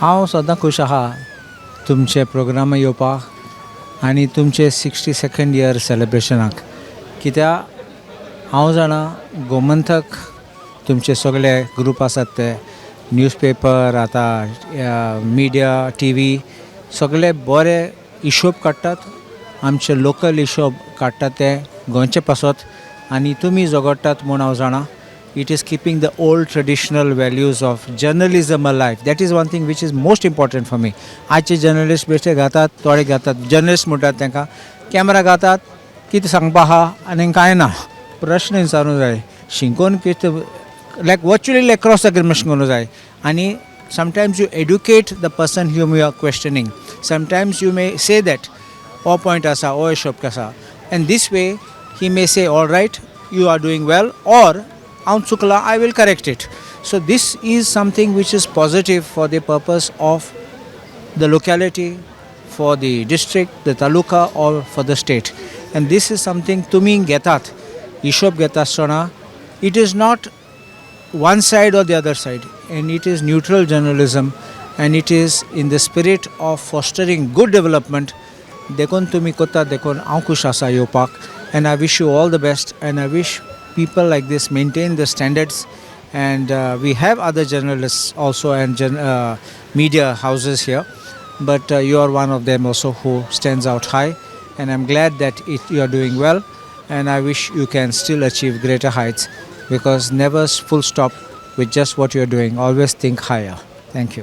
हांव सदां खूश आहा तुमचे प्रोग्रामा येवपाक आनी तुमचे 62nd इयर सेलेब्रेशनाक कित्याक हांव जाणा गोमंतक तुमचे सगळे ग्रूप आसात ते न्यूजपेपर आतां मिडिया टी सगळे बरे हिशोब काडटात आमचे लोकल हिशोब काडटात ते गोंयचे पासत आनी तुमी झगडटात म्हूण हांव जाणा it is keeping the old traditional values of journalism alive. That is one thing which is most important for me. आजचे जर्नलिस्ट बेश्टे घातात थोडे घातात जर्नलिस्ट म्हणटात तांकां कॅमेरा घातात कितें सांगपा आहा आनी कांय ना प्रश्न विचारूं जाय शिंकोवन कितें like virtually like cross examination करूं जाय आनी sometimes you educate the person whom you are questioning. Sometimes you may say that हो पॉयंट आसा हो हिशोब आसा and this way he may say all right you are doing well or हांव चुकला I will correct it. So this is something which is positive for the purpose of the locality, for the district, the taluka or for the state. And this is something तुमी घेतात हिशोब घेता आसतना it is not one side or the other side and it is neutral journalism and it is in the spirit of fostering good development. देखून तुमी कोत्ता देखून हांव खूश आसा येवपाक and I wish you all the best and I wish people like this maintain the standards and we have other journalists also and media houses here but you are one of them also who stands out high and I'm glad that you are doing well and I wish you can still achieve greater heights because never full stop with just what you are doing, always think higher. Thank you.